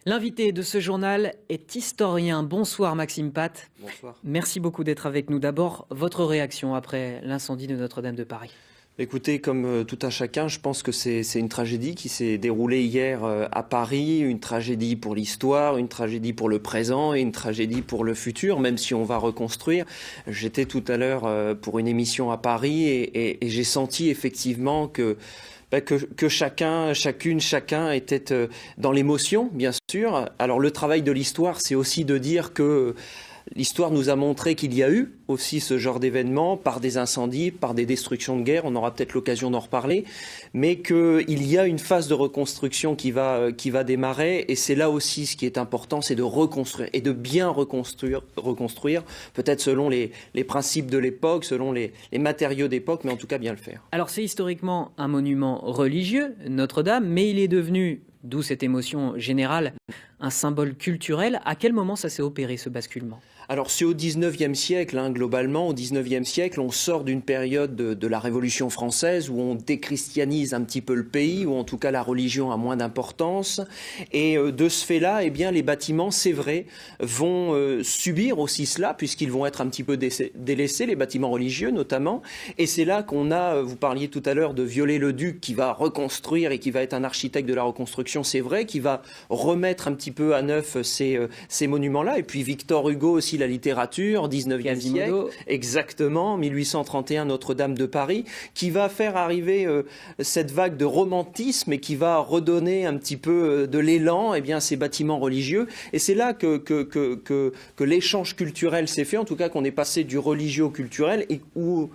L'invité de ce journal est historien. Bonsoir Maxime Pat. Bonsoir. Merci beaucoup d'être avec nous. D'abord, votre réaction après l'incendie de Notre-Dame de Paris. Écoutez, comme tout un chacun, je pense que c'est une tragédie qui s'est déroulée hier à Paris, une tragédie pour l'histoire, une tragédie pour le présent et une tragédie pour le futur, même si on va reconstruire. J'étais tout à l'heure pour une émission à Paris et j'ai senti effectivement que chacun était dans l'émotion, bien sûr. Alors le travail de l'histoire, c'est aussi de dire que l'histoire nous a montré qu'il y a eu aussi ce genre d'événements par des incendies, par des destructions de guerre, on aura peut-être l'occasion d'en reparler, mais qu'il y a une phase de reconstruction qui va démarrer, et c'est là aussi ce qui est important, c'est de reconstruire, et de bien reconstruire peut-être selon les principes de l'époque, selon les matériaux d'époque, mais en tout cas bien le faire. Alors c'est historiquement un monument religieux, Notre-Dame, mais il est devenu, d'où cette émotion générale, un symbole culturel. À quel moment ça s'est opéré, ce basculement ? Alors c'est au 19e siècle, globalement, au 19e siècle, on sort d'une période de la Révolution française où on déchristianise un petit peu le pays, où en tout cas la religion a moins d'importance. Et de ce fait-là, eh bien, les bâtiments, c'est vrai, vont subir aussi cela, puisqu'ils vont être un petit peu délaissés, les bâtiments religieux notamment. Et c'est là qu'on a, vous parliez tout à l'heure de Viollet-le-Duc, qui va reconstruire et qui va être un architecte de la reconstruction, c'est vrai, qui va remettre un petit peu à neuf ces monuments-là. Et puis Victor Hugo aussi, la littérature, 19e siècle, exactement, 1831, Notre-Dame de Paris, qui va faire arriver cette vague de romantisme et qui va redonner un petit peu de l'élan à ces bâtiments religieux. Et c'est là que l'échange culturel s'est fait, en tout cas qu'on est passé du religieux au culturel, et où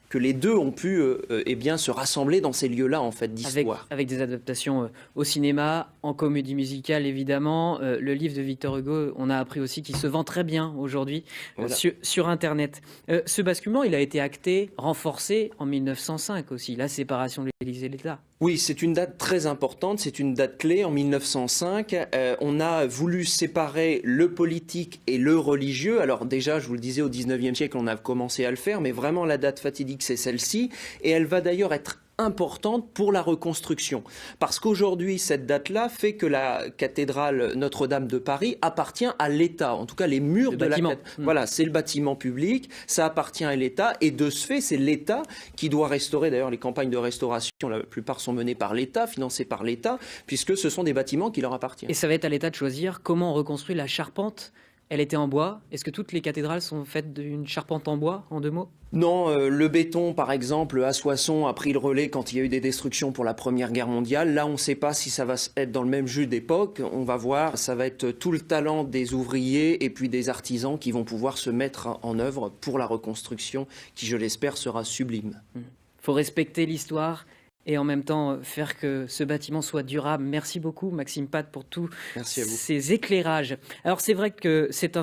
que les deux ont pu se rassembler dans ces lieux-là en fait d'histoire. Avec des adaptations au cinéma, en comédie musicale évidemment. Le livre de Victor Hugo, on a appris aussi qu'il se vend très bien aujourd'hui Voilà. sur Internet. Ce basculement, il a été acté, renforcé en 1905 aussi, la séparation de l'Église et l'État. Oui, c'est une date très importante, c'est une date clé. En 1905, on a voulu séparer le politique et le religieux. Alors déjà, je vous le disais, au 19e siècle, on a commencé à le faire, mais vraiment la date fatidique, c'est celle-ci. Et elle va d'ailleurs être importante pour la reconstruction. Parce qu'aujourd'hui, cette date-là fait que la cathédrale Notre-Dame de Paris appartient à l'État. En tout cas, les murs de la cathédrale. Voilà, c'est le bâtiment public, ça appartient à l'État. Et de ce fait, c'est l'État qui doit restaurer. D'ailleurs, les campagnes de restauration, la plupart sont menées par l'État, financées par l'État, puisque ce sont des bâtiments qui leur appartiennent. Et ça va être à l'État de choisir comment on reconstruit la charpente. Elle était en bois. Est-ce que toutes les cathédrales sont faites d'une charpente en bois, en deux mots ? Non, le béton, par exemple, à Soissons, a pris le relais quand il y a eu des destructions pour la Première Guerre mondiale. Là, on ne sait pas si ça va être dans le même jus d'époque. On va voir, ça va être tout le talent des ouvriers et puis des artisans qui vont pouvoir se mettre en œuvre pour la reconstruction qui, je l'espère, sera sublime. Il faut respecter l'histoire et en même temps faire que ce bâtiment soit durable. Merci beaucoup, Maxime Pat, pour tous ces éclairages. Alors, c'est vrai que c'est un